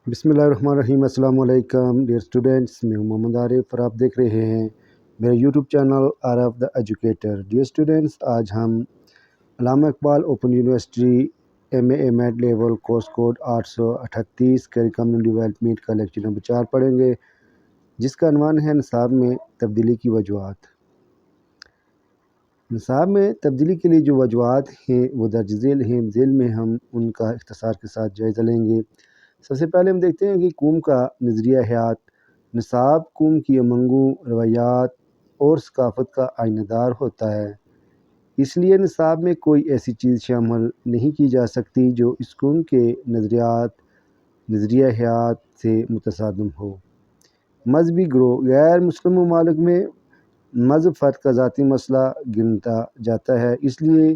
بسم اللہ الرحمن الرحیم۔ السلام علیکم ڈیئر اسٹوڈنٹس، میں ہوں محمد عارف اور آپ دیکھ رہے ہیں میرا YouTube channel Arif the educator. Dear students, آج ہم Allama Iqbal open university M Ed level course code 838 curriculum development کا لیکچر نمبر 4 پڑھیں گے، جس کا عنوان ہے نصاب میں تبدیلی کی وجوہات۔ نصاب میں تبدیلی کے لیے جو وجوہات ہیں وہ درج ذیل ہیں۔ ذیل میں ہم ان کا اختصار کے ساتھ جائزہ لیں گے۔ سب سے پہلے ہم دیکھتے ہیں کہ قوم کا نظریہ حیات۔ نصاب قوم کی امنگوں، روایات اور ثقافت کا آئینہ دار ہوتا ہے، اس لیے نصاب میں کوئی ایسی چیز شامل نہیں کی جا سکتی جو اس قوم کے نظریہ حیات سے متصادم ہو۔ مذہبی گروہ۔ غیر مسلم ممالک میں مذہب فرد کا ذاتی مسئلہ گنتا جاتا ہے، اس لیے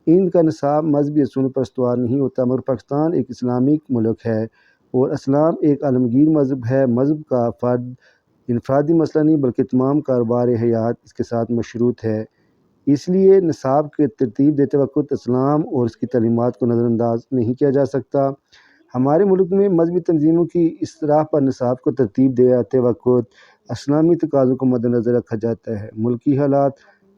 ان کا نصاب مذہبی اصولوں پر استوار نہیں ہوتا، مگر پاکستان ایک اسلامک ملک ہے اور اسلام ایک عالمگیر مذہب ہے۔ مذہب کا انفرادی مسئلہ نہیں بلکہ تمام کاروبار حیات اس کے ساتھ مشروط ہے، اس لیے نصاب کے ترتیب دیتے وقت اسلام اور اس کی تعلیمات کو نظر انداز نہیں کیا جا سکتا۔ ہمارے ملک میں مذہبی تنظیموں کی اصطلاح پر نصاب کو ترتیب دیتے وقت اسلامی تقاضوں کو مد نظر رکھا جاتا ہے۔ ملکی حالات۔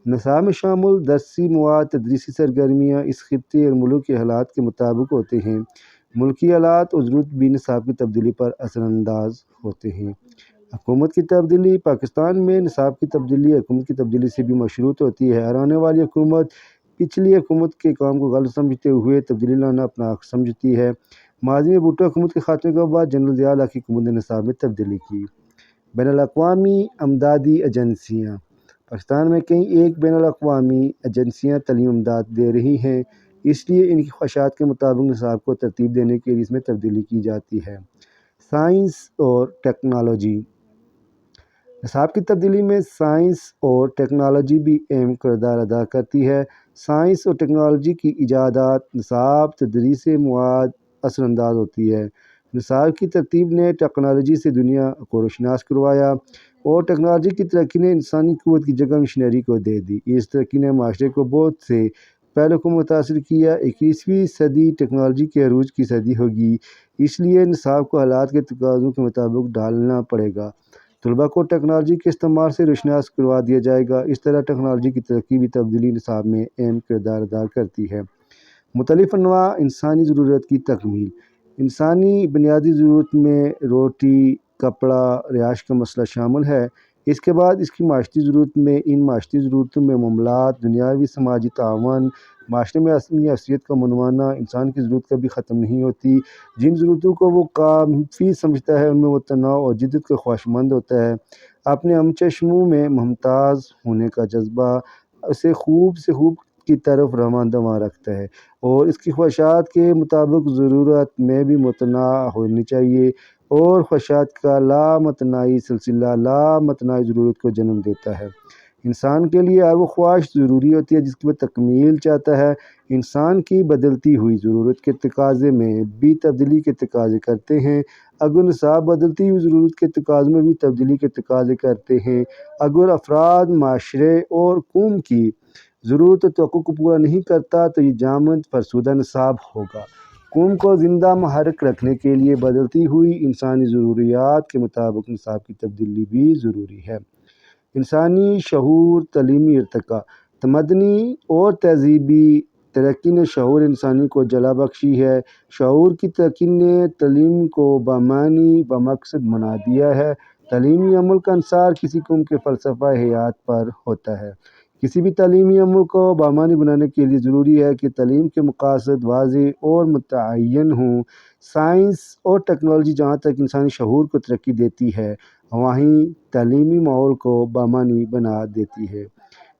نصاب میں شامل درسی مواد، تدریسی سرگرمیاں اس خطے اور ملک کے حالات کے مطابق ہوتے ہیں۔ ملکی حالات اور ضرورت بھی نصاب کی تبدیلی پر اثر انداز ہوتے ہیں۔ حکومت کی تبدیلی۔ پاکستان میں نصاب کی تبدیلی حکومت کی تبدیلی سے بھی مشروط ہوتی ہے۔ آنے والی حکومت پچھلی حکومت کے کام کو غلط سمجھتے ہوئے تبدیلی لانا اپنا حق سمجھتی ہے۔ ماضی میں بھٹو حکومت کے خاتمے کے بعد جنرل ضیاء الحق کی حکومت نے نصاب میں تبدیلی کی۔ بین الاقوامی امدادی ایجنسیاں۔ پاکستان میں کئی ایک بین الاقوامی ایجنسیاں تعلیم امداد دے رہی ہیں، اس لیے ان کی خواہشات کے مطابق نصاب کو ترتیب دینے کے لیے اس میں تبدیلی کی جاتی ہے۔ سائنس اور ٹیکنالوجی۔ نصاب کی تبدیلی میں سائنس اور ٹیکنالوجی بھی اہم کردار ادا کرتی ہے۔ سائنس اور ٹیکنالوجی کی ایجادات نصاب تدریس مواد اثر انداز ہوتی ہے۔ نصاب کی ترتیب نے ٹیکنالوجی سے دنیا کو روشناس کروایا اور ٹیکنالوجی کی ترقی نے انسانی قوت کی جگہ مشینری کو دے دی۔ اس ترقی نے معاشرے کو بہت سے پہلو کو متاثر کیا۔ 21ویں صدی ٹیکنالوجی کے عروج کی صدی ہوگی، اس لیے نصاب کو حالات کے تقاضوں کے مطابق ڈھالنا پڑے گا۔ طلباء کو ٹیکنالوجی کے استعمال سے روشناس کروا دیا جائے گا۔ اس طرح ٹیکنالوجی کی ترقی بھی تبدیلی نصاب میں اہم کردار ادا کرتی ہے۔ مختلف انواع انسانی ضرورت کی تکمیل۔ انسانی بنیادی ضرورت میں روٹی، کپڑا، رہائش کا مسئلہ شامل ہے۔ اس کے بعد اس کی معاشرتی ضرورت میں ان معاشرتی ضرورتوں میں معاملات، دنیاوی سماجی تعاون، معاشرے میں اپنی حیثیت کا منوانا، انسان کی ضرورت کبھی ختم نہیں ہوتی۔ جن ضرورتوں کو وہ کافی سمجھتا ہے ان میں وہ تنوع اور جدت کا خواہشمند ہوتا ہے۔ اپنے ہم چشموں میں ممتاز ہونے کا جذبہ اسے خوب سے خوب کی طرف رواں دواں رکھتا ہے اور اس کی خواہشات کے مطابق ضرورت میں بھی متنوع ہونی چاہیے، اور خواہشات کا لامتناہی سلسلہ لامتناہی ضرورت کو جنم دیتا ہے۔ انسان کے لیے ہر وہ خواہش ضروری ہوتی ہے جس کی وہ تکمیل چاہتا ہے۔ انسان کی بدلتی ہوئی ضرورت کے تقاضے میں بھی تبدیلی کے تقاضے کرتے ہیں۔ اگر نصاب بدلتی ہوئی ضرورت کے تقاضوں میں بھی تبدیلی کے تقاضے کرتے ہیں، اگر افراد، معاشرے اور قوم کی ضرورت و توقع کو پورا نہیں کرتا تو یہ جامد فرسودہ نصاب ہوگا۔ قوم کو زندہ محرک رکھنے کے لیے بدلتی ہوئی انسانی ضروریات کے مطابق نصاب کی تبدیلی بھی ضروری ہے۔ انسانی شعور، تعلیمی ارتقاء۔ تمدنی اور تہذیبی ترقی نے شعور انسانی کو جلا بخشی ہے۔ شعور کی ترقی نے تعلیم کو بامعنی بمقصد بنا دیا ہے۔ تعلیمی عمل کا انحصار کسی قوم کے فلسفہ حیات پر ہوتا ہے۔ کسی بھی تعلیمی عمل کو بامعنی بنانے کے لیے ضروری ہے کہ تعلیم کے مقاصد واضح اور متعین ہوں۔ سائنس اور ٹیکنالوجی جہاں تک انسانی شعور کو ترقی دیتی ہے، وہیں تعلیمی ماحول کو بامعنی بنا دیتی ہے۔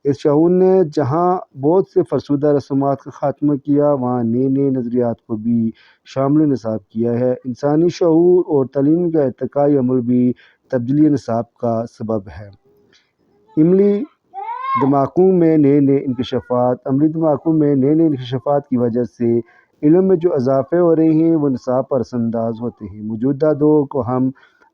اس شعور نے جہاں بہت سے فرسودہ رسومات کا خاتمہ کیا، وہاں نئے نئے نظریات کو بھی شامل نصاب کیا ہے۔ انسانی شعور اور تعلیم کا ارتقائی عمل بھی تبدیلی نصاب کا سبب ہے۔ عملی دھماکوں میں نئے نئے انکشافات۔ عملی دھماکوں میں نئے نئے انکشافات کی وجہ سے علم میں جو اضافے ہو رہے ہیں وہ نصاب پر اثر انداز ہوتے ہیں۔ موجودہ دور کو ہم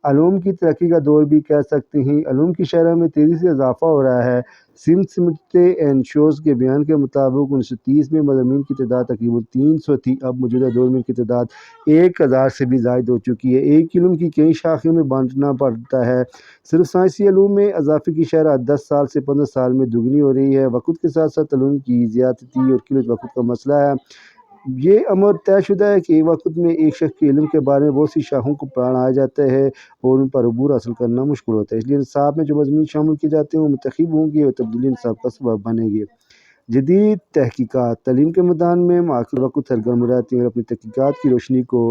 علوم کی ترقی کا دور بھی کہہ سکتے ہیں۔ علوم کی شرح میں تیزی سے اضافہ ہو رہا ہے۔ سمتھ اینڈ شوز کے بیان کے مطابق 1930 میں مضامین کی تعداد تقریباً 300 تھی، اب موجودہ دور میں ان کی تعداد 1000 سے بھی زائد ہو چکی ہے۔ ایک علم کی کئی شاخوں میں بانٹنا پڑتا ہے۔ صرف سائنسی علوم میں اضافے کی شرح 10 سال سے 15 سال میں دوگنی ہو رہی ہے۔ وقت کے ساتھ ساتھ علوم کی زیادتی اور قلت وقت کا مسئلہ ہے۔ یہ امر طے شدہ ہے کہ ایک وقت میں ایک شخص کے علم کے بارے میں بہت سی شاخوں کو پڑھایا جاتا ہے اور ان پر عبور حاصل کرنا مشکل ہوتا ہے۔ اس لیے نصاب میں جو مضامین شامل کیے جاتے ہیں وہ منتخب ہوں گے اور تبدیلی نصاب کا سبب بنیں گے۔ جدید تحقیقات تعلیم کے میدان میں معاصر وقت سرگرم رہتے ہیں اور اپنی تحقیقات کی روشنی کو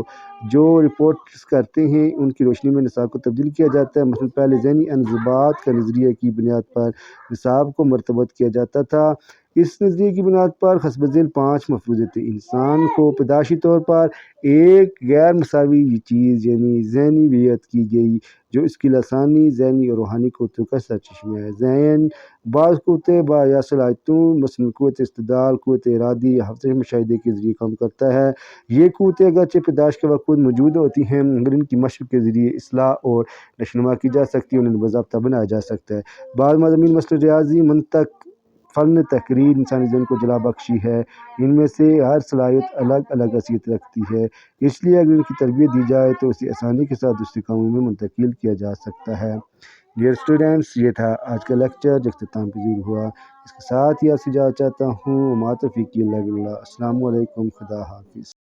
جو رپورٹس کرتے ہیں ان کی روشنی میں نصاب کو تبدیل کیا جاتا ہے۔ مثلا پہلے ذہنی انضباط کا نظریے کی بنیاد پر نصاب کو مرتبط کیا جاتا تھا۔ اس نظریے کی بنیاد پر حسب ذیل 5 مفروضے تھے۔ انسان کو پیدائشی طور پر ایک غیر مساوی چیز یعنی ذہنی ویت کی گئی جو اس کی لسانی، ذہنی اور روحانی قوتوں کا سرچشمہ ہے۔ ذہن بعض قوتیں یا صلاحیتوں مثلاً قوت استدلال، قوت ارادی یا حافظہ مشاہدے کے ذریعے کام کرتا ہے۔ یہ قوتیں اگرچہ پیدائش کے وقت موجود ہوتی ہیں مگر ان کی مشق کے ذریعے اصلاح اور نشوونما کی جا سکتی ہے، انہیں باضابطہ بنایا جا سکتا ہے۔ بعض مضامین مثل ریاضی، منطق، فن تقریر انسانی ذہن کو جلا بخشی ہے۔ ان میں سے ہر صلاحیت الگ الگ حیثیت رکھتی ہے، اس لیے اگر ان کی تربیت دی جائے تو اسے آسانی کے ساتھ دوسرے کاموں میں منتقل کیا جا سکتا ہے۔ ڈیئر اسٹوڈنٹس، یہ تھا آج کا لیکچر جو اختتام پذیر ہوا۔ اس کے ساتھ ہی آپ سے اجازت چاہتا ہوں۔ وما توفیقی الا باللہ۔ السلام علیکم، خدا حافظ۔